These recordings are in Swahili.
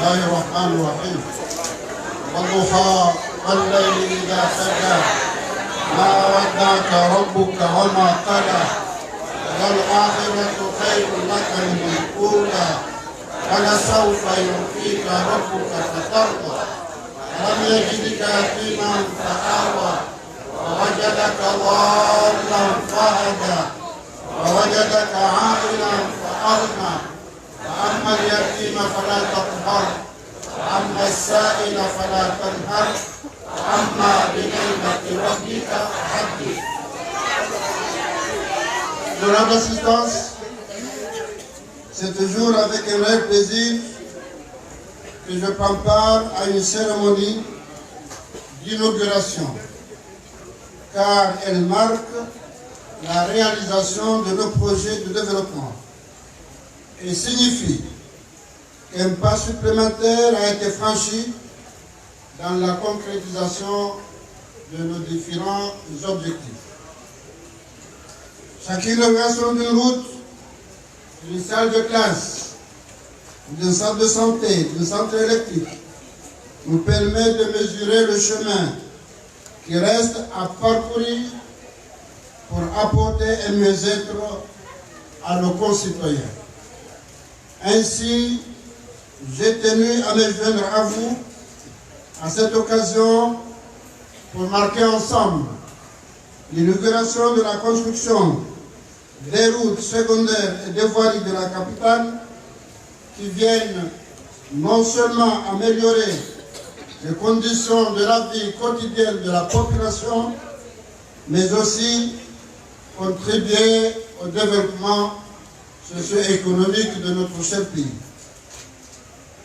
الله الرحمن الرحيم والضحى والليل إذا سجى ما ودعك ربك وما قلى والآخرة خير لك من الأولى ولسوف يعطيك ربك فترضى ألم يجدك يتيما فآوى ووجدك ضالا فهدى ووجدك عائلا فأغنى وأما اليتيم فلا تقهر وأما السائل فلا تنهر وأما بنعمة ربك فحدث. Durant l'assistance, c'est toujours avec un vrai plaisir que je prends part à une cérémonie d'inauguration, car elle marque la réalisation de nos projets de développement et signifie qu'un pas supplémentaire a été franchi dans la concrétisation de nos différents objectifs. Chacune l'organisation d'une route, d'une salle de classe, d'une salle de santé, d'une centre électrique nous permet de mesurer le chemin qui reste à parcourir pour apporter un mieux-être à nos concitoyens. Ainsi, j'ai tenu à me joindre à vous à cette occasion pour marquer ensemble l'inauguration de la construction des routes secondaires et des voiries de la capitale qui viennent non seulement améliorer les conditions de la vie quotidienne de la population, mais aussi contribuer au développement socio-économique de notre cher pays.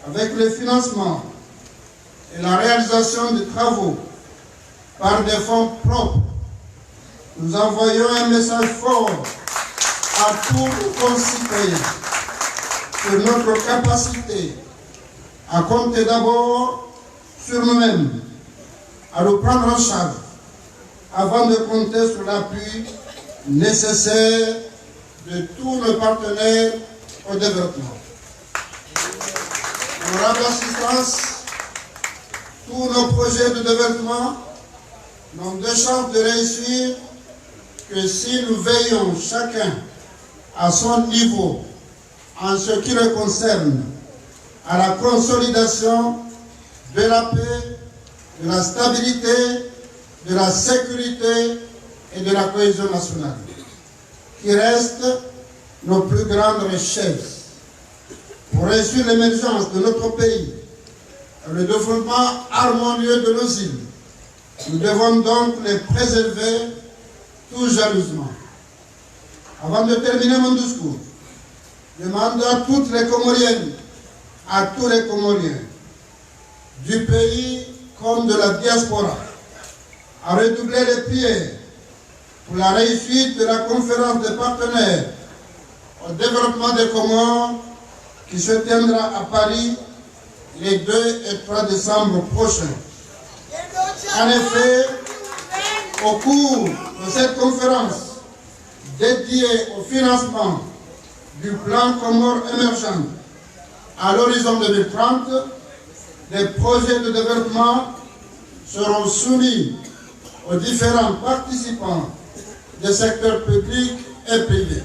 Avec le financement et la réalisation des travaux par des fonds propres, nous envoyons un message fort à tous nos concitoyens sur notre capacité à compter d'abord sur nous-mêmes, à nous prendre en charge avant de compter sur l'appui nécessaire de tous nos partenaires au développement. Honorable assistance, tous nos projets de développement n'ont de chance de réussir que si nous veillons chacun à son niveau en ce qui le concerne à la consolidation de la paix, de la stabilité, de la sécurité et de la cohésion nationale, qui restent nos plus grandes richesses. Pour réussir l'émergence de notre pays et le développement harmonieux de nos îles, nous devons donc les préserver tout jalousement. Avant de terminer mon discours, je demande à toutes les Comoriennes, à tous les Comoriens, du pays comme de la diaspora, à redoubler les prières pour la réussite de la conférence des partenaires au développement des Comores qui se tiendra à Paris les 2 et 3 décembre prochains. En effet, au cours de cette conférence dédiée au financement du plan Comores émergent à l'horizon 2030, des projets de développement seront soumis aux différents participants des secteurs publics et privés.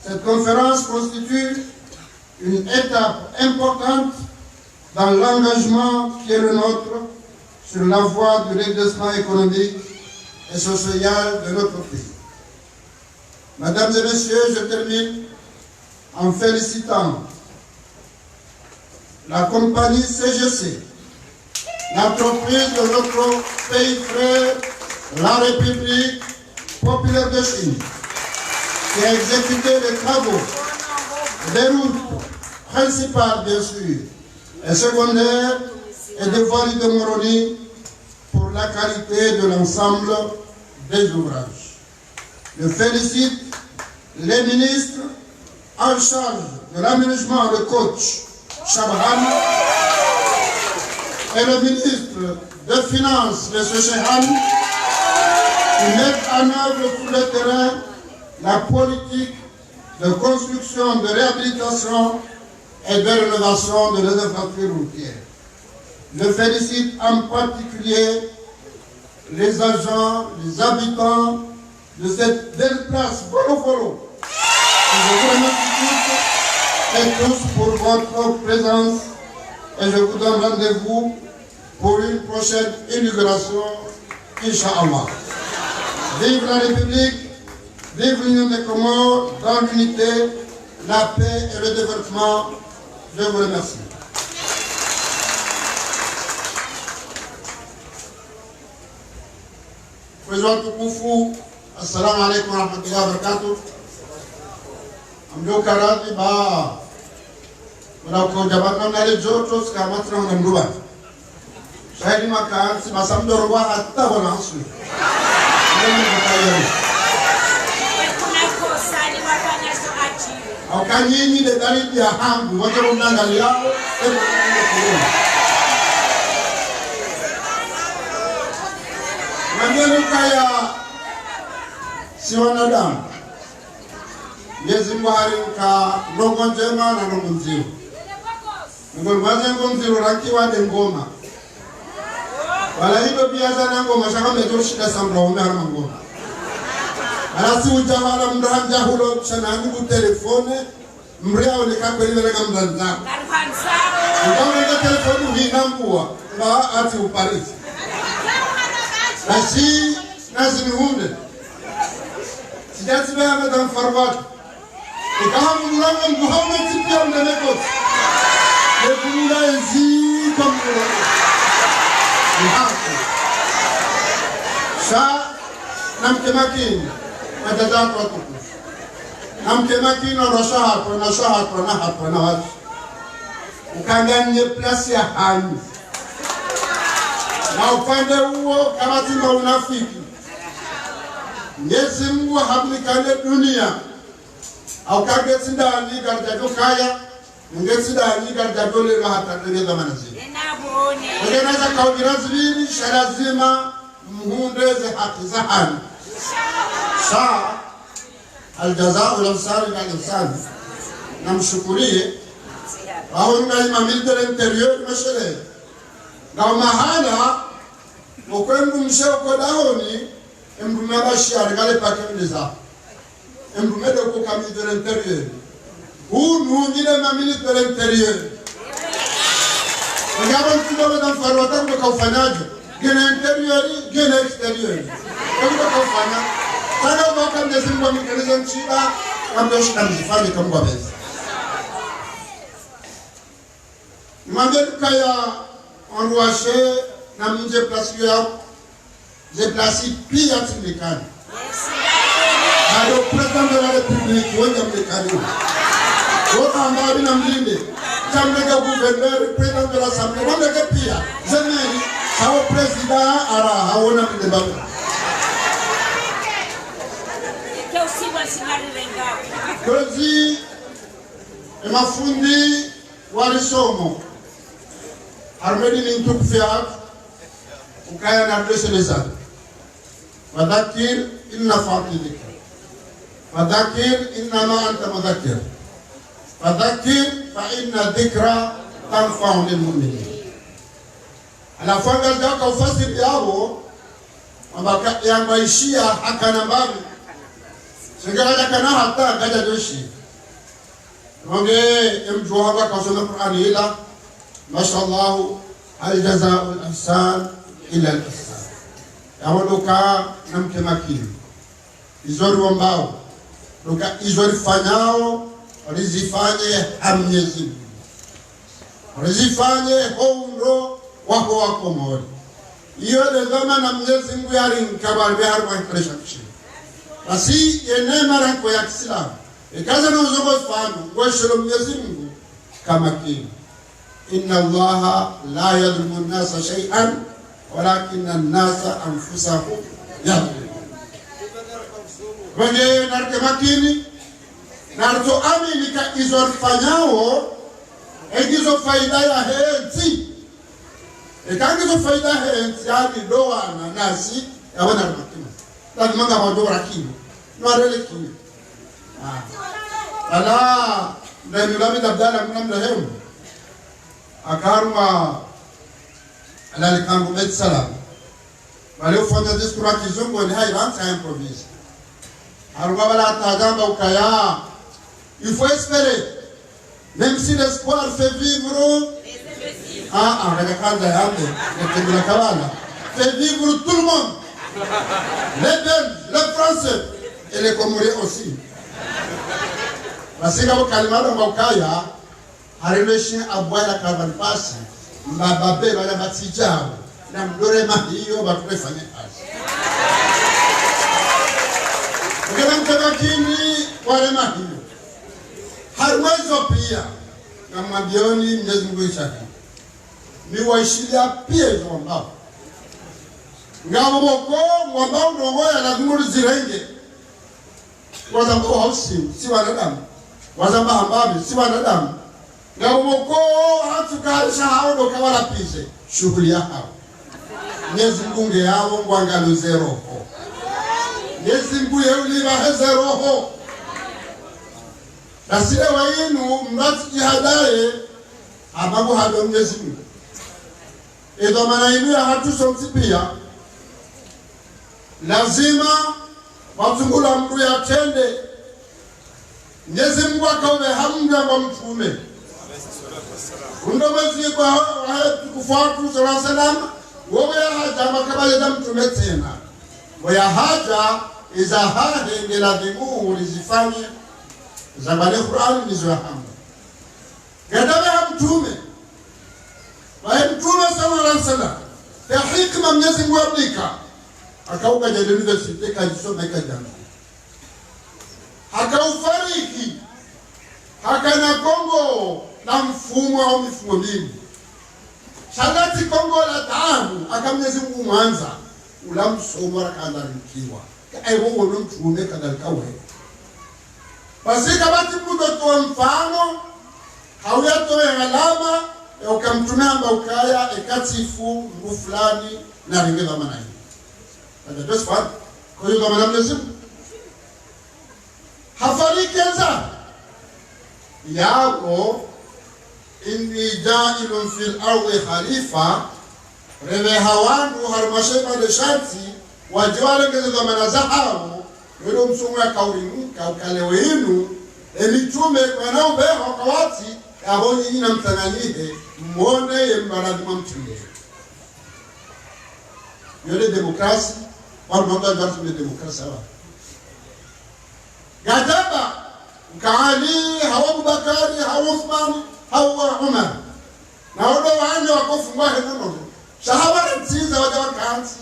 Cette conférence constitue une étape importante dans l'engagement qui est le nôtre sur la voie du redressement économique et social de notre pays. Mesdames et messieurs, je termine en félicitant la compagnie CGC, l'entreprise de notre pays frère, la République populaire de Chine, qui a exécuté les travaux des routes principales, bien sûr, et secondaires, et des voiries de Moroni pour la qualité de l'ensemble des ouvrages. Je félicite les ministres en charge de l'aménagement, le coach Chabahan, et le ministre des Finances, M. Chehan, qui mettent en œuvre sur le terrain la politique de construction, de réhabilitation et de rénovation de nos infrastructures routières. Je félicite en particulier les agents, les habitants de cette belle place Bolofolo. Je vous remercie toutes et tous pour votre présence et je vous donne rendez-vous pour une prochaine inauguration, Inch'Allah. Vive la République, vive l'Union des Comores, dans l'unité, la paix et le développement. Je vous remercie. Président Tukufu, assalamu alaikum wa rahmatullahi wa barakatuh. Amjo karadi ba unako jabana nale joto skamatna na mruba. Shahidi makansi masamdo ruwa hatta wana asu. Kuna kosa ni wafanya soachi. Au kanyinyi de dalili ya hangu wote mnangali yao ebo Mwenye kaya si wanadamu. Mwenyezi Mungu alimka ndongo njema na ndongo nzima. Ngoma mwaze ngomziro rakiwa de ngoma. Wala hivyo pia sana ngoma shaka metoshida samra umehara ngoma. Alasi ujawala mranja hulo chanani ku telefone mria ole kakweli vile kamdanza. Ukaona telefone hinambua ba ati uparisi. Nasi nasi mihunde. Sijati baya madam farwat. Ikawa mnulanga mduhauna tipia mdamekot. Lekunula ezi kamula. Mihako. Sha namkemakini. Madadatu watuku. Namkemakini oroshahatwa na shahatwa na hatwa na watu. Ukanganye plasi ya hanyu. Na upande huo kama timba unafiki. Mwenyezi Mungu hablikane dunia. Au kageti ndani garjajo kaya, ngeti ndani garjajo le mahata ndege zamana zile. Ngeneza kaudira zibiri sharazima muhundeze haki za hani. Sha aljazao la msari na insani. Namshukurie. Wao ngai ministre de l'intérieur mashele. Na mahala okwenda msheo kodaoni emrumaba shiari gale pakendeza. Emrumede ko kami de l'intérieur. Ou nous nyine ma ministre de l'intérieur. Ngabo tudo na farwata ko kafanyaje. Gene intérieur, gene extérieur. Ko kafanya. Sana baka ndezimba mikeleza nchida ambayo shikamzifanye kama bezi. Mandel kaya onwashe na mje place ya je place pia timekani. Ado president de la République wonja mekani. Wota ambao na mlinde. Chamlega gouverneur president de l'Assemblée wonja pia. Zemeni sawa president ara haona mdebaba. Kozi mafundi walisomo armedi ni mtukufia ukaya na adrese leza fadhakir inna fatidika fadhakir inna ma anta mudhakkir fadhakir fa inna dhikra tanfa'u lil mu'minin alafanga zaka ufasiri yao ambaka yangaishia hakana mbabi singaraja kana hata gaja doshi Wange emjua hapa kasoma Qur'ani ila mashallah aljazaa'u al-ihsan ila al-ihsan. Yaondoka na mkemakini. Izori wambao. Doka izori fanyao rizifanye Mwenyezi Mungu. Rizifanye hondo wako mori. Iyo le zamana Mwenyezi Mungu yari nkabari harba kresha kishi. Basi yenema ranko ya Kiislamu. Ikaza na uzogo fanu kwa shelo Mwenyezi Mungu kama kini. Inna Allaha la yadhlimu an-nasa shay'an walakinna an-nasa anfusahum yadhlimun. Wenge narke makini narto amini ka izor fanyao egizo faida ya henzi. Ekangizo faida henzi yani doa na nasi ya wana makini. Lazima ngaba doa kini. Nwarele kini. Ala na Mulami Abdalla mnamna hemu akaruma alalikangu met salam wale ufanya diskura kizungu ni hairansa ya improvise aruma wala tajamba ukaya il faut espérer même si l'espoir fait vivre fait vivre tout le monde, les Belges, les Français et les Comoriens aussi. Parce que vous calmez Mokaya, arrivé chez Aboya Kavanpasi, ma babé, ma batija, na mdore mahio, ma prefane as. Ukena mtabakini, wale mahio. Harwezo pia, na mabioni Mwenyezi Mungu ishaki. Ni waishilia pia hizo ambao. Ngabo boko, mwambao ndongoya lazima zirenge. Wazamba hausi, si wanadamu. Wazamba hambabi, si wanadamu. Ngabo boko, hatukarisha hao ndo kawala pise. Shughuli hao. Mwenyezi Mungu yao ngwangaluze roho. Mwenyezi Mungu yao libaheze roho. Nasile wainu mnati jihadaye ababu hado Mwenyezi Mungu. Edo manainu ya hatu somsi pia lazima watungula mru ya tende Mwenyezi Mungu akaube hamda kwa mtume undomezi kwa kufuatu sallallahu alaihi wasallam wowe haja makabale da mtume tena waya haja iza hahe ngeladimu ulizifanye zamani Qur'an nizo hamda gadawe mtume wa mtume sallallahu alaihi wasallam ya hikma Mwenyezi Mungu abdika akauka ya university kajisoma ikajana hakaufariki hakana Kongo na mfumo au mifumo mingi shagati Kongo la taabu akamnyezi Mungu Mwanza ula msomo rakandarikiwa aiwo wono mtume kadalikawe basi kabati mbudo to mfano hauyato alama ukamtumia amba ukaya ekatifu mbu fulani na ringeza maana hii ndio sifat kwa hiyo kama Mwenyezi Mungu hafarikeza yako inni ja'ilun fil ardi khalifa rebe hawandu harmashema de sharti wajwale ngeze za manazahao ndio msumu ya kaurimuka ukalewe inu emitume kwanao beho kawati abonyi ina mtananihe muone yembaradima mtume yole demokrasi wanaomba watu wa demokrasi hawa gadaba kaali hawa Abubakari hawa Uthman hawa Umar na wado wanje wakofungwa henono shahawara mtiza waja wakanzi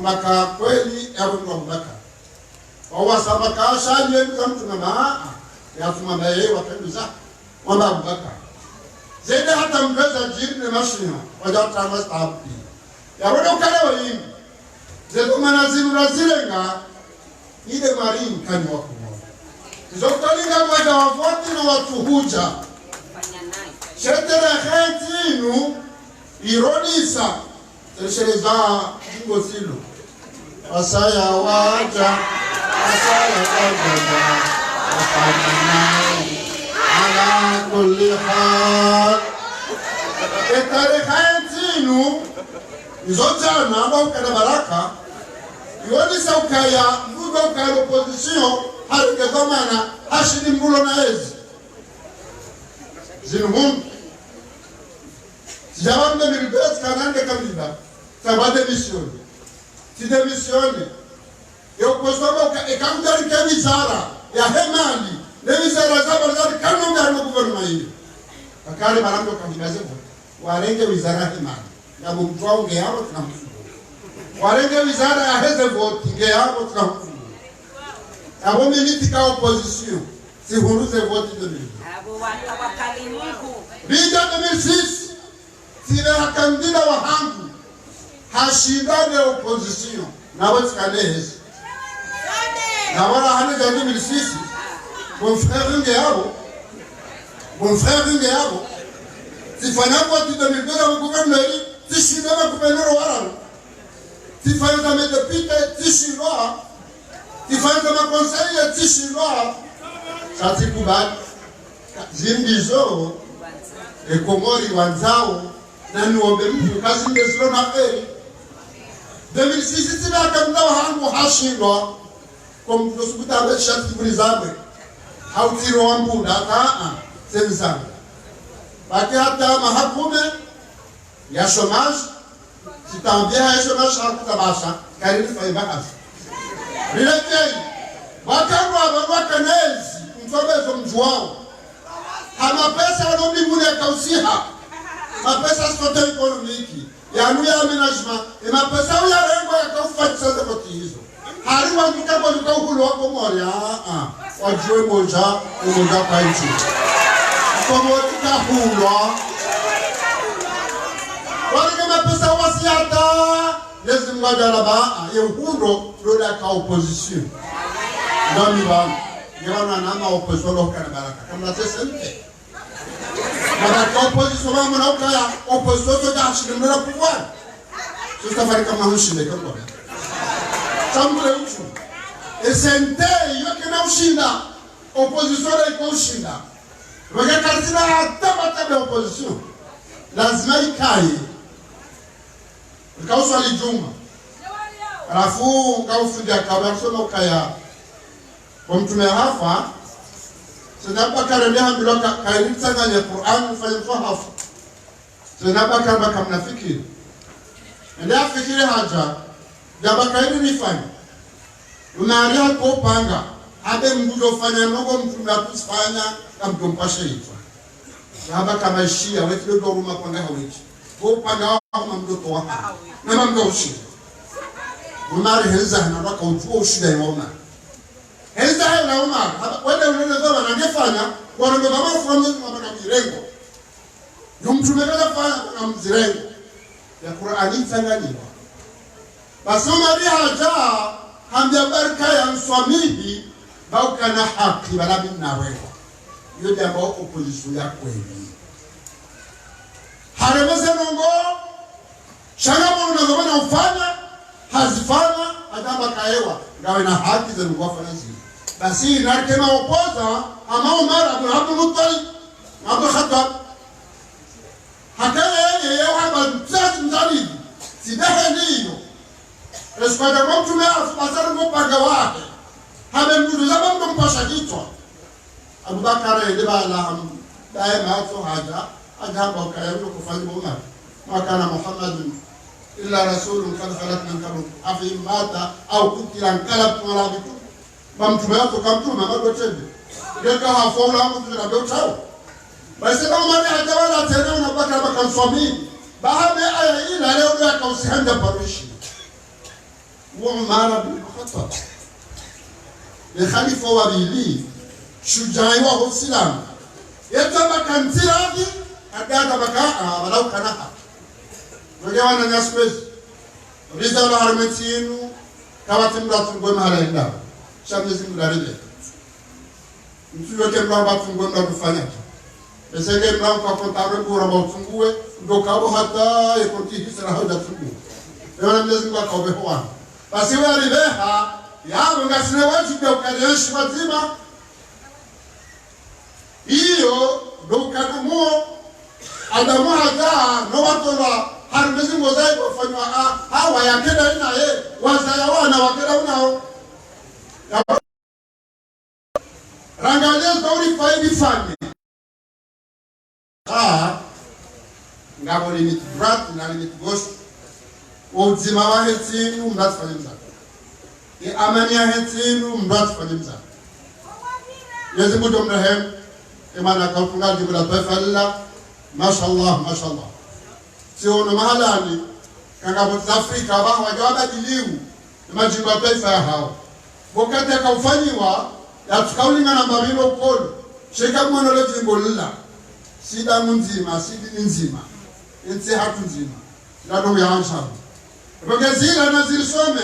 maka kweli ya Abubakar wawa sabaka shali za mtu na maa ya tumama yeye wapenduza wamba Abubakar zede hata mbeza jibne mashina waja watamasta hapi ya wado kale wa yini zetu manazimu razilenga ile marini kani wakumoja zokolinga mwada wafoti na watu huja shetere khetinu ironisa tereshereza jingo silo wasaya waja wasaya waja wafanyanai ala kulli hal etere khetinu izojana amba ukana baraka yonisa ukaya mbuga ukaya opposition harigezamana hashidi mbulo na ezi zinuhum sijawamde milibezi kanande kamliba sabade misioni side misioni yokozoma ekamjari kemizara ya hemali nemizara zabarzari kanunga harimo guvernoma hiyo kakari maramdo kamlibazevo warenge wizara hemali ya mumtuwa unge yao tunamfugo warenge wizara ya heze voti nge yao tunamfugo abo militika opposition si huruze voti de mili abo wakali Mungu bija 2006 sile hakandida wa hangu hashindane opposition na watu kanehezi na wala hane ja 2006 mon frère nge yabo sifanya voti de mili kwa gouverneur tishindana kupenero wala sifanya za medepite tishindwa sifanya za makonseille tishindwa sati kubali zingizo ekomori wanzao na niombe mtu kazi ndezilo na heri. David sisi tinaka mdao hangu hashindwa kwa mtusukuta abeshati kulizabwe hautiro wambunda kaa senza baki hata mahakume ya chômage sitambia ya chômage hakutabasha karibu faiba hasa rilekei wakarwa wakanezi mtobezo mjuao hama pesa wanombinguni ya kausiha mapesa sote ekonomiki yanu ya aménagement mapesa uya rengo ya kaufatisa zekoti hizo hariwa mkabo lukauhulu wako mori wajue moja kwa nchi komori kahulwa warike mapesa wasiata lezi mwajala ye hundo lola ka opposition nami ba yewana nama opposition lokana baraka kama sesente la opposition va mon okaya opposition to dashi de la pouvoir je t'avais comme un chine comme quoi chambre uchu esente yoke na ushinda opposition ile kushinda roga karzina hata de opposition lazima ikae ukausa lijuma alafu ukaufudia kabla kusoma ukaya kwa mtume hafa Senapa karemia hambiloka kairita nganya Qur'an fanya fahafu. Senapa karba kamnafikiri. Ndia fikiri haja. Jaba kairi nifanya. Unaria ko panga. Abe mbudo fanya nogo mtume akusfanya kamtumpashe itwa. Jaba kama ishia wetu ndo ruma panga hawichi. Ko panga wa mbudo to waka. Na mambo ushi. Unari heza na raka utuo ushida yona. Heza na Umar wale unaweza wanafanya wanaomba kama from na mirengo yumtumekeza fanya na mzirengo ya Qur'ani tanganyika basi Umar haja hambia baraka ya mswamihi au kana haki wala binna wewe yote ambao opposition ya kweli haremeze nongo shangamo unazomana ufanya hazifanya adama kaewa ngawe na haki za ngwafanya zile basi nakema opoza ama Umar Abdul Muttalib Abu Khattab hakaya yeye haba mzazi mzalidi sibaha niyo eskwada kwa mtume afasara mpanga wake habe mdudu zaba mpasha kichwa Abubakar ndiba Allah daima ato haja ajamba kaya kufanya Umar makana Muhammadun illa rasulun kad khalat min qabl afi mata au kutila kalab malabitu bamtume wako kamtuma magotende ngeka hafola mtu na betao basi kama mali hajawala tena unapata bakamswami baada aya ila leo ya kausihanda parishi wa Umar bin Khattab ni khalifa wa bili shujai wa Islam yatabaka ntirahi adada baka walau kanaha Wajawana nyaswezi Riza wala harmetinu Kawati mdatu mgwe mahalenda Shamnezi mdarele Mtu yoke mdatu mgwe mdatu fanya Esege mdatu kwa kontare mbura mautungue Ndo kabo hata Ekonti hisra hauda tungu Ewana mdezi mgwa kaube huwa Basi wali beha Yabu ngasine wajibu ya ukarianshi mazima Iyo Ndo ukadumuo Adamu hata Nwatola harumezi mozai kufanywa hawa yakenda ina wazaya wana wakenda unao rangalia zauri faidi fani ngabo limit brat na limit gosh uzima wa hetinu mdat fanya mzaka amani ya hetinu mdat fanya mzaka yezi mudo mrahem imana kaufunga jibula tafalla mashallah mashallah Siono mahalani kangabo za Afrika ambao hawajabadiliu majimbo ya taifa ya hao wakati akaufanyiwa ya tukaulinga na mbabilo ukolo sheka mwana le jimbo lila sida nzima sidi nzima ense hatu nzima lado ya anshabu rogezila na zilisome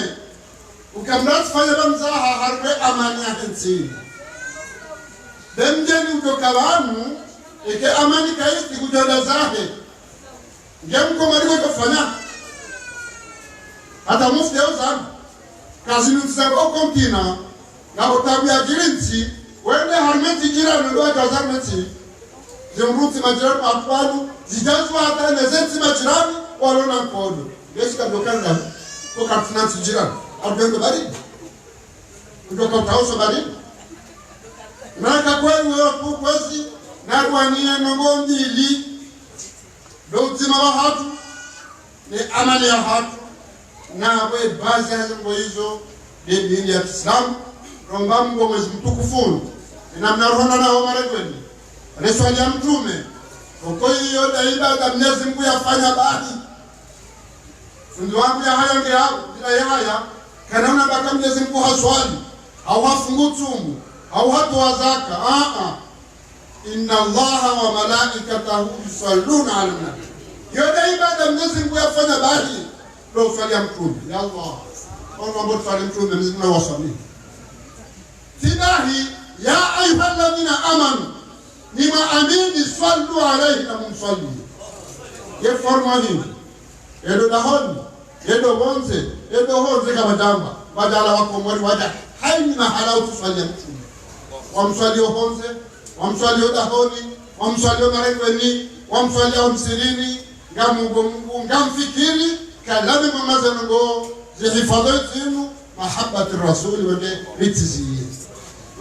ukamrati fanya bamzaha harbe amani ya hensini demjeni utokawanu eke amani kaisti kujada zahe Ngemu komariko kufanya hata mufti au sana kazi nusako kontina na utabu ya jirinti wende harmeti jirani ndo atazameti zimruti majirani makwanu zijazwa hata nezeti majirani walona mkono yesu kabokanga kwa kafinansi jirani abenge baridi kutoka utaoso baridi naka kwenu wewe kwezi narwania nongombi ili dotima wa hatu ni amali ya hatu na we bazi ya zimbo hizo dini ya Kiislamu romba Mungu mwezi mtukufu na mnarohana na omare kweli reswali ya mtume uko hiyo da ibada Mwenyezi Mungu yafanya baadhi funzo wangu ya haya ndio hapo bila ya haya kanaona baka Mwenyezi Mungu haswali au hafungu tumu au hatu wazaka inna Allaha wa malaikatahu yusalluna ala nabi hiyo da ibada Mwenyezi Mungu yafanya baadhi ndio swali ya mtume ya Allah kwa mambo swali mtume Mwenyezi Mungu waswali tibahi ya ayyuhalladhina amanu nima amini sallu alayhi na mumsalli ye forma hii edo dahoni edo bonze edo honze kama jamba badala wako mwali waja haini mahala utuswalia mtume wamswali honze wamswali dahoni wamswali marengweni wamswali msirini ngamungu ngamfikiri kalame mamazango zihifadhitinu mahabbati rasuli wende bitiziye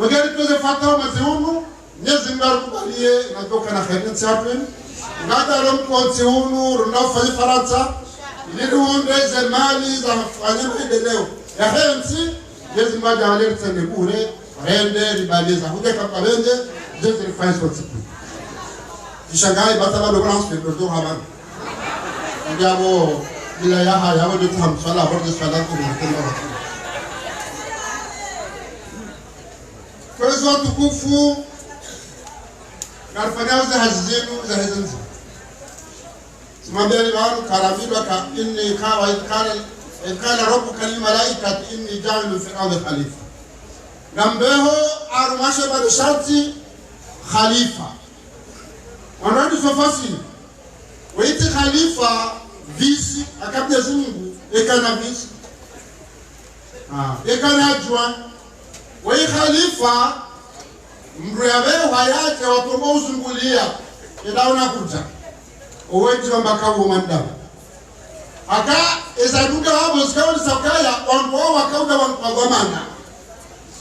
wagari tuze fatao maziunu Mwenyezi Mungu akubalie natoka na khairat chapen ngada romkonti hunu runafa Faransa niliundeze mali za fanya maendeleo ya hensi Mwenyezi Mungu ajalie tende bure rende ribaliza huja kama rende Mwenyezi Mungu kwa siku kishangai bataba do grand spectateur haba ngabo bila ya haya wao tutam sala hapo sala kwa kwa hiyo tukufu karfanya za hazinu za hazinu simambia wao karamidwa ka inni kawa ikala rabbuka lil malaikati inni ja'ilu fil ardi khalifa nambeho arumashe badshati khalifa wanadu sofasi waiti khalifa visi akabia Mungu ekana visi ekana jua wai khalifa mruyabe hayake watomba usungulia edaona kuja oweji mbaka uomanda aka ezaduka habo skauli sakaya wango wakauda wanpagomana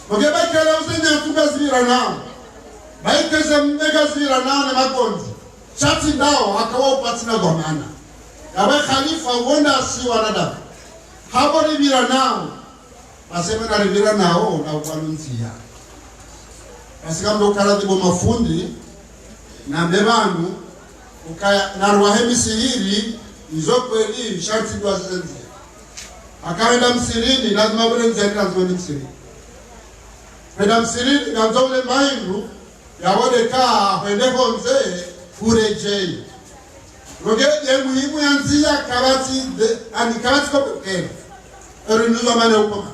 ogeba kale uzenya tukazira nao baikeze mbega zira nao na magonzi chati ndao akawa upatina gomana yawe khalifa uonda si wanadamu habo ribira nao baseme na ribira nao na upanunzia asikambo karadibo mafundi na mbebanu ukaya narwahe misihiri izo kweli sharti dwa zenzi akaenda msirini lazima bure nzeni lazima ni msirini peda msirini na zole maindu ya wode ka pende konze kurejei roge ye muhimu ya nzia kabati kabati kwa kero erinuzo mane ukoma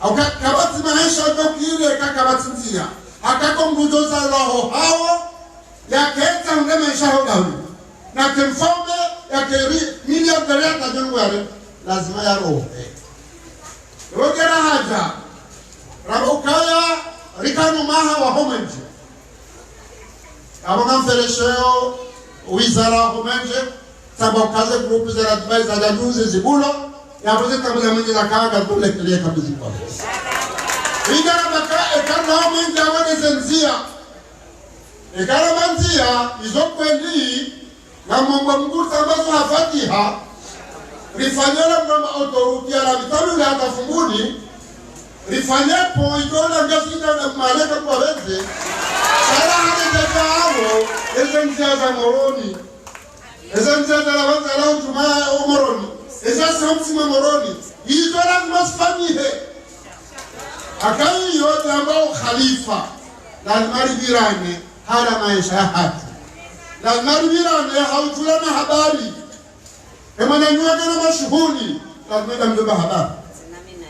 auka kabati maisha kwa kile kabati nzia akako nguzo za roho hao yaketa ngema shahodawi na kimfome yakeri milioni dalata jonware lazima ya roho rogera haja rabukaya rikanu maha wa homenje abanga mferesheo wizara homenje sababu grupu za radbai za jaduzi zibulo yaboze kabla mwenye za kaga dole kile kabisa kwa ingara baka ekana homenje awane zenzia ekaramanzia izokweli na Mungu mkuu ambazo hafatiha rifanyala mama autority ala vitabu la tafunguni rifanyapo idola ngazina na maleka kwa wenze sala hajatao ezenzia za moroni ezenzia za wanza la utumaa moroni ezasa moroni idola msfanihe akai yote ambao khalifa la maribirane hala maisha hatu la maribirane hautulana habari emana nyuaga na mashuhuli lazima mbeba habari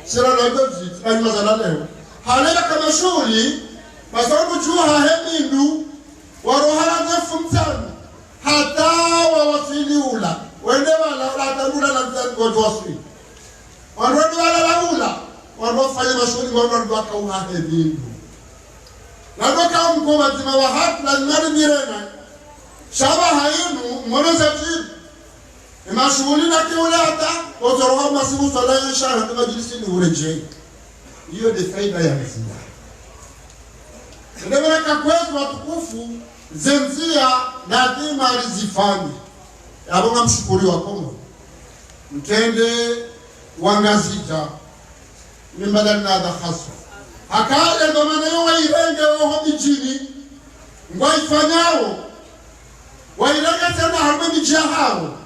sira la dozi tunajua za leo halela kama shughuli masababu jua hahemindu warohala nafumtani hata wawasiliula wende wala tarula la ngojoswi warodi wala laula warofanya mashughuli warodi wakauha hemindu na doka Ndio mkoba zima wa hatu la nari mirena. Shaba hayinu mwanza jibu. Mashughuli na kiule hata otoroha masimu salaya shara kwa majlisi ni urejei. Hiyo ni faida ya mzima. Ndio maana kwetu watukufu zenzia na dima alizifanya. Abonga mshukuri wa Kongo. Mtende wangazita. Nimbala na dakhaso. Akaja ndo maana yo irenge ho mijini. Ngwaifanyao. Wairenge tena harbe mijia hao.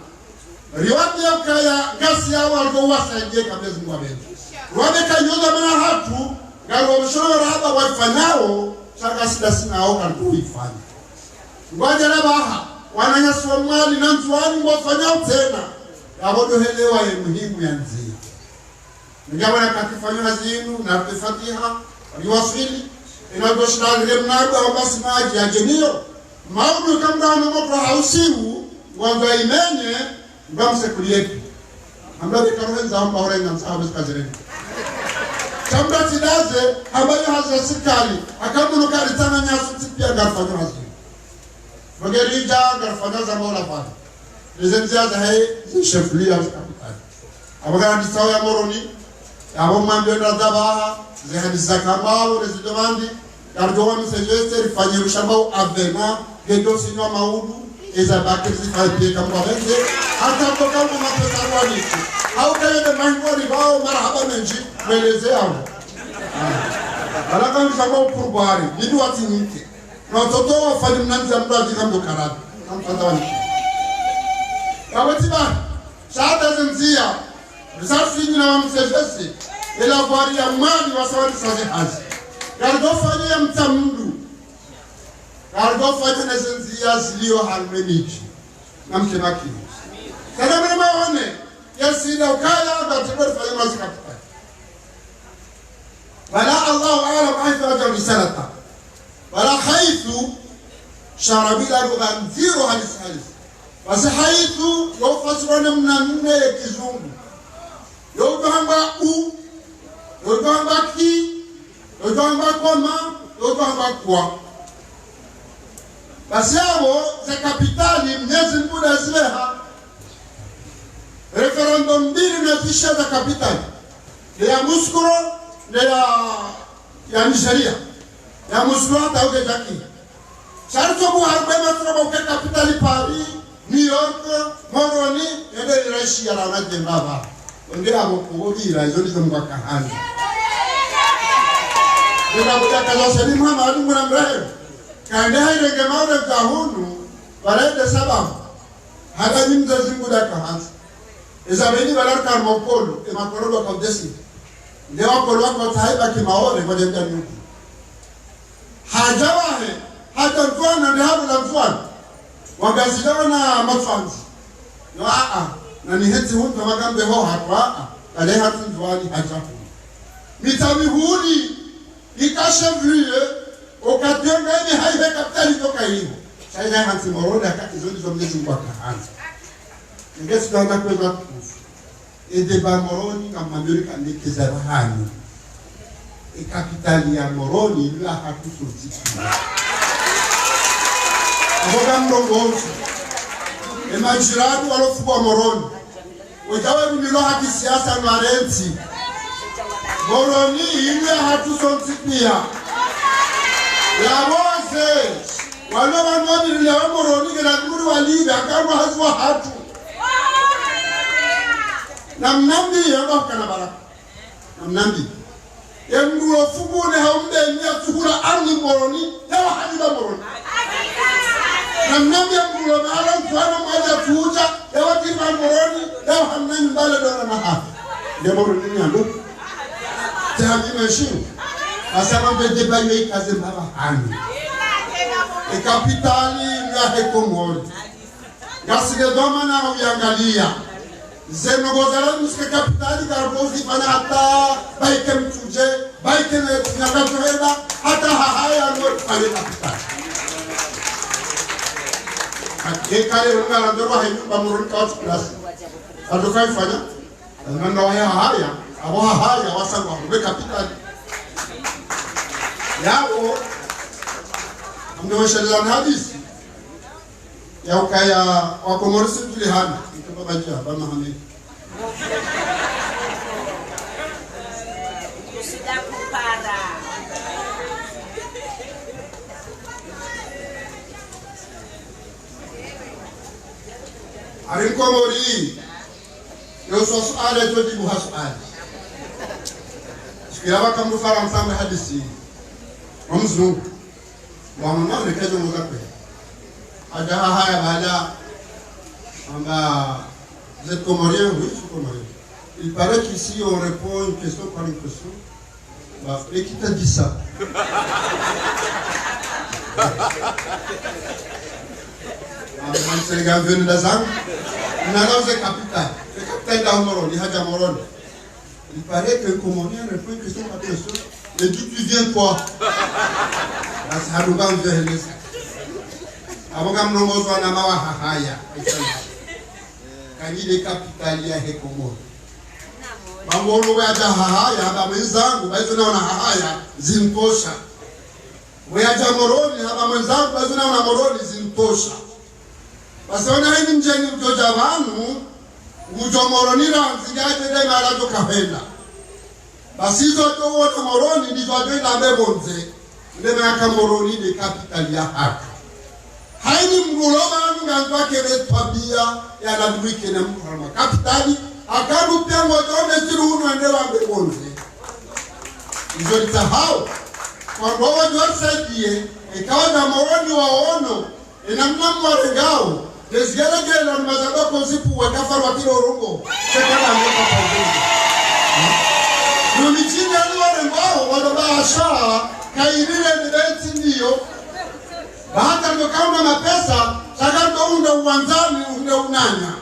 Riwati ya kaya gasi yao algo wasaidie kabisa Mungu amen. Wameka nyoza maana hatu ngaro mshoro hapa wafanyao chaka sina hao kan kuifanya. Ngoja na baha wananyaswa mali na mtuani wafanyao tena. Yabodo helewa ya muhimu ya nzia. Ngawa na kakifanywa zinu na Fatiha riwasili inadoshana remnaga au basi maji ya jenio. Maudu kama na moto hausiu wanga imenye Bamse kuliyeki. Ambaye karohenza hamba horenga msahabu zikazireni. Chambra tidaze, ambayo haza sikali. Akamuno karitana nyasu tipia garfanyo hazi. Rogerija garfanyo za mola fana. Nizenzia za hei, zishefulia zikapitani. Abagara disawo ya moroni. Abo mambio na zabaha. Zihani zakamao, rezidomandi. Garjowa msejeste, rifanye mshambao avena. Gedo sinwa maudu. Eza bakezi faipi kama wenge hata kutoka kwa mapesa wani au kaya de mangori bao marhaba menji meleze hao alaka mshamba kurbari nidu watinike na watoto wafanye mnanza mbaji kama karatu amfadha wani kawetiba shada zenzia risafi na wamsefesi ila bari ya mali wasawadi saje hazi gardofa ya mtamdu Kargofa jana zenzia zilio harmonici. Namke maki. Kana mwana maone. Yasi na ukaya batibor fanya mazikapita. Wala Allah a'lam haythu ajal risalata. Wala haythu sharabila ruganziru halis. Wasi haythu yofasirona mnanne ya kizungu. Yofamba u. Yofamba ki. Yofamba koma. Yofamba kwa. Basi hao za kapitali Mwenyezi Mungu azileha referendum mbili na tisha za kapitali ya Muskuro na ya Nigeria ya Muskuro hata uge jaki sharto bu harbe matroba uke kapitali Paris New York Moroni ende irashi ya rauna jembaba ndio abo kuhudira hizo ndizo mwaka hani ndio buja kaza selimu Muhammad nguna mrehe Kanda haile gemaure kahunu Barede sababu Hada nimza zinguda kahansi Izabeni balar karmokolu Imakoroba kaudesi Ndewa kolwa kwa taiba kimaore kwa jemja nyuki Hajawahe Hata mfuana ndihabu la mfuana Wagazidawa na matfanzi No na niheti hunta magambe ho hatwa Kale hati mfuani hajahu Mitamihuri Ikashevliye Okationga ni haibe kapitali toka hiyo. Shaida hansi morona kati zoni zomnezi kwa kahanza. Ngesi tuanga kweza kufu. Edeba moroni na Amerika ni kizarahani. Kapitali ya moroni ila hakusuziki. Aboga mrongozi. Majirani walofuwa moroni. Wejawe mnilo haki siasa marenti. Moroni ila hakusuziki. Yawoze wale wanwani ya moroni na nguru waliba kama hazwa hatu namnambi yaba kana baraka namnambi yangu ofugune haumbe nya tuhura arni moroni yawa hadiba moroni namnambi yangu lo mara kwa moja tuja yawa tiba moroni yawa hamnani bale dona na hapo ndio moroni ni ando tabi meshin Asama mbede bayo ikaze mbaba hani. Kapitali ya hekomori. Gasige doma na uyangalia. Zeno gozala muske kapitali karbozi fana hata baike mtuje, baike nyakatuheda, hata hahaya ndio pale kapitali. Kekale ungala ndio haimba muruni kwa klasi. Adokai fanya. Ndio haya abo haya wasangwa be kapitali. Yao Amnawashalila hadisi ya ukaya wa Komorisi tulihana ikababajia ba Muhammad usida kupara Arinkomori yo so suala to jibu hasuali sikiawa kama fara mfano hadisi Mzungu Mama rekezo mzakwe ada haya bala amba vous êtes comorien oui je suis comorien il paraît qu'ici on répond une question par une question bah et qui t'a dit ça man Sénégal venu d'Azang nana c'est capital le capitaine d'Amoron il haja Moron il paraît que comorien répond une question par question et d'où tu viens toi Haduga mveheleza aboga mnongozwa na mawa haya kanyile kapitali ya Hekomoro bangolo baja haya haba mwenzangu baizo naona haya zimtosha weaja Moroni haba mwenzangu baizo naona Moroni zimtosha basona hivi mjeni mjoja wanu ujo Moroni ranzigaje dai malajo kahela basizo to wote Moroni ndizo adenda mbebonze ndema Moroni de capital ya haka haini mguloma nganzwa kere tabia ya nadwike na mkharama kapitali akaru pengo tone siruno ndewa mbebonze izo litahao kwa roho jorsaidie ikawa na Moroni waono enamna mwarengao desgela gela mazabako zipu wakafaru wakilo rungo sekala mwoka pauzungu numichini aluwarengao wadobasha kairire nibeti ndiyo bahata ndo kauna mapesa saka ndo unda uwanzani unde unanya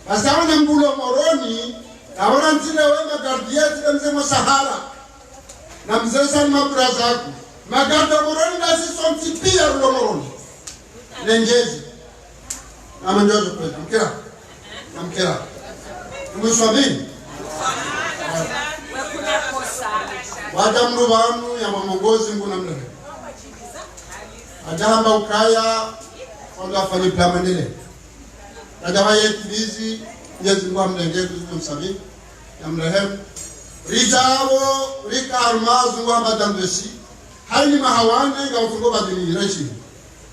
basi awana mbulo Moroni awana nzile we magardieti mzemo Sahara na mzesa ni maburazaku magarda Moroni na siso mtipia rulo Moroni lengezi na manjozo kweza mkera mwiswamini wada mrubanu ya mamongozi mbu na mlehe ajahamba ukaya wanda wafanye plamandele ajawa yetibizi nyezi mbuwa mlenge kuzimu msabi ya mlehe rijawo rika armazu mbuwa madamdeshi haini mahawane nga ufungo badini reshi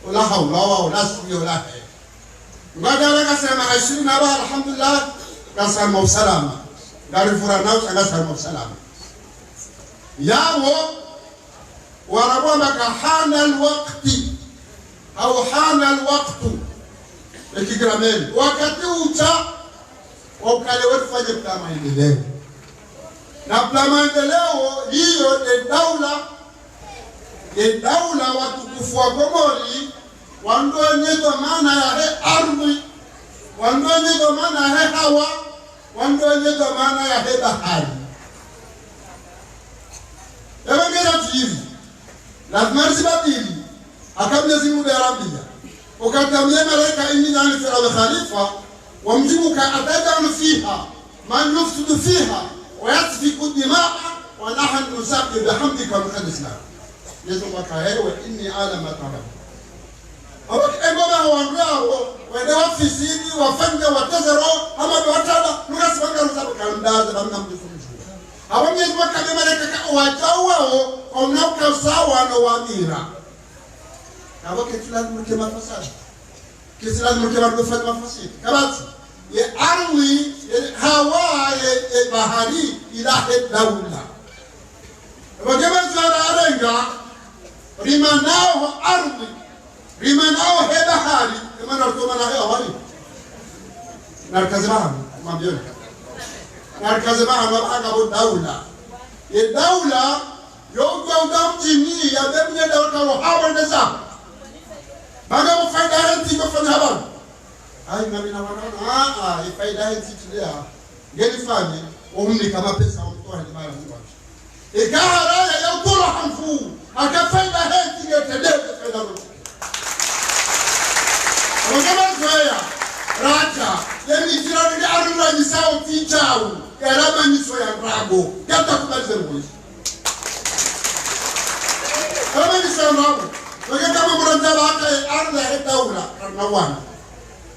ula haulawa ula suyo ula he mwadara kasema aishiri naba alhamdulillah kasama usalama garifura nao kasama usalama yawo warabwa hana alwaqti au hana alwaqtu ikigrameni wakati ucha wakale wetu fanye plan maendeleo na plan maendeleo hiyo ni daula watukufu wa Komori wandoenyezo maana ya he ardhi wandoenyezo maana ya he hawa wandoenyezo maana ya he bahari. Ewa ngera tuhivi lazima risibadili akamnyezi Mungu ya Arabia ukatamia malaika inni nani firawe khalifa wamjibuka atadanu fiha man yufsidu fiha wayasfiku dimaa wa nahnu nusabbihu bihamdika wa nuqaddis lak yesu wakaewe inni alama tabab awaki engoma wandrawo wende wafisini wafanga watazaro ama watada nukasibanga rusabaka ndaza bamna mjifunju awanyezi wakabe malaika wajawao omnauka sawa no wamira nabo ketilazi mke mafasadi ketilazi mke marufani mafasidi kabati ye arwi hawa ye bahari ilahe daula wajaba zara arenga rimanao arwi rimanao he bahari kama rutuma na hewa wali narkazibaha mabiyoni narkazibaha mabaka daula ye daula yoga udamjini ya bemye daula hawa ndeza baga mfaida henti kufanya habari ai mimi na wana ifaida henti tulia ngeli fanye umni kama pesa mtoa hadi mara mmoja ikahara ya utola hamfu akafaida henti ngetendeke faida roho wengine zoea raja yani jirani aruna ni sao tichao karama niso ya rago hata kubaliza mwisho kama ni sawa Oke kama muranda baka arda daula karna wana.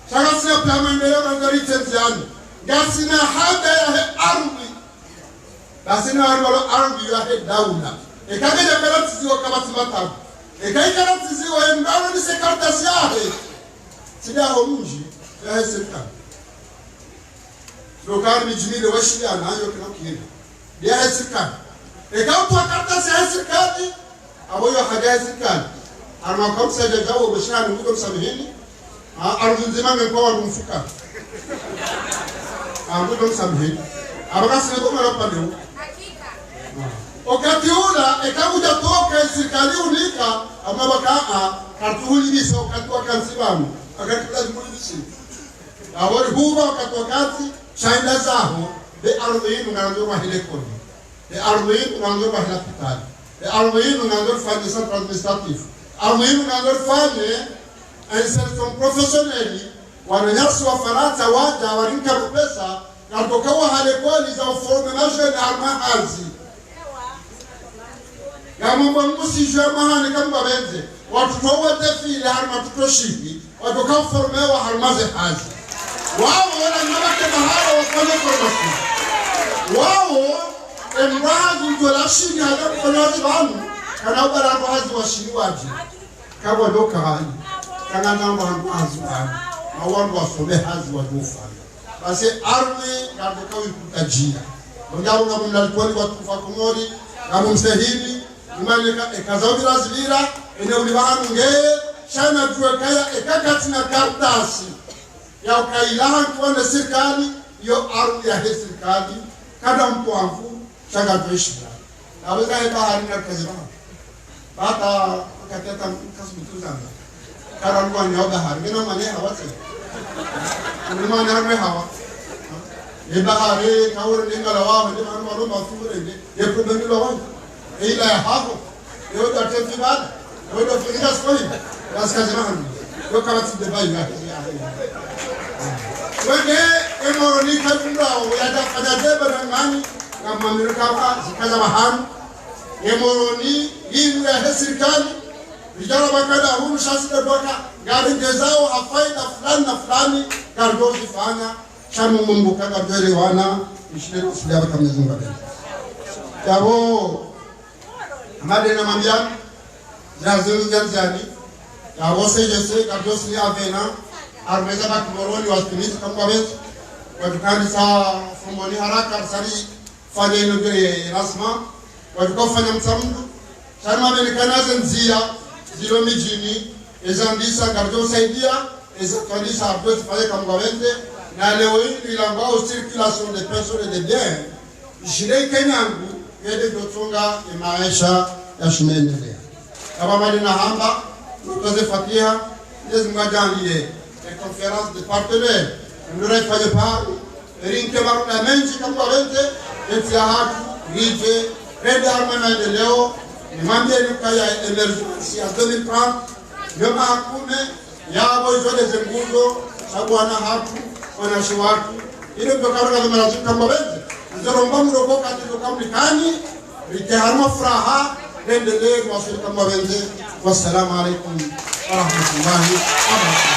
Saka sina plama mbele ngari tenziani. Gasina hada ya ardi. Gasina ardi ya daula. Ekaje ya karatizi wa kama simata. Ekai karatizi wa mbalo ni sekartasi yahe. Sida homuji ya serikali. Lokar ni jimile washia na yo kinokiri. Dia serikali. Ekau tu kartasi ya serikali. Aboyo haja ya serikali. Arma kamsa jajawo bashani ngudo msamihini. Ardu nzima ngekwa mfuka. Ngudo msamihini. Abakasi ngeko mara pale. Wakati ula ekakuja toka serikali unika amabaka kartuli bisa wakati wakansibamu akatula mulibisi awori huwa wakati wakati shaida zaho be arduin ngando mahile kodi be arduin ngando mahila pitali be arduin ngando fanye centre administratif arduin ngando fanye insertion professionnelle wananyasi wa Faransa waja warinka pesa natokawa hale kwali za formation arma hazi Gambo musi jwa mahane kamba benze watu towa defile harma tutoshibi watu ka formewa harmaze hazi wao wana nabake mahalo wafanye formation wao emrazu tolashini hada kunazi banu kana ubara hazi washini waji kabo doka hani kana namba hazi banu awandu wasome hazi wadufa basi arme ngado kawi kutajia ndio na mnalikuwa watu fakumori kama msehili Imalika ekazaudi razvira ene ulivanu ngeye shana tuwekaya ekakati na kartasi ya ukailaha kuwane sirikali yo aru ya he sirikali kada mpuanfu shanga tuishira naweza heba harina kazima bata kateta kasbitu zanga kada mpuani hauda harina mane hawa se ulimani harme hawa eba hare kawure lingala wawo eba harma roma fure ye kubendilo wangu ila ya hapo leo datefi bada leo dafikira skoli basi kazi mahali leo kama tidebai na wenge emoroni kabundao yatafanya deba na ngani kama Amerika zikaza mahali emoroni hii ya serikali vijana bakada huru shasi doka gari ngezao hafaida fulani na fulani kardozi fanya chamu Mungu kaka dwele wana ishile kusudia kama Mwenyezi Mungu yabo amade na mambian zazu zanzani ya wose jese kadosi ya vena armeza bakmoroni wasimisi kama wetu watukani saa fumoni haraka sari fanya inogere rasma watukofanya msamdu sharma belikanaze nzia zilo mijini ezandisa kardo saidia ezakandisa abdot fanya kama wende na leo hii ilangao circulation de personnes et de biens jire kenyangu yede dotunga maisha ya shumendelea kama mali na hamba tutoze fatiha Yesu mwajangie conference de partenaires ndio fanye pale rinke maruna menji kama wende eti hatu rive rede arma maendeleo nimwambie nikaya emergency ya 2030 ndio hakuna yabo zote zenguzo sababu ana hatu wanashi watu ile ndio karuka za marazu kama wende ndio mbamuro kati ndio kamlikani bitaharma furaha endelee kuwasili kama wende. Wassalamu alaikum warahmatullahi wabarakatuh.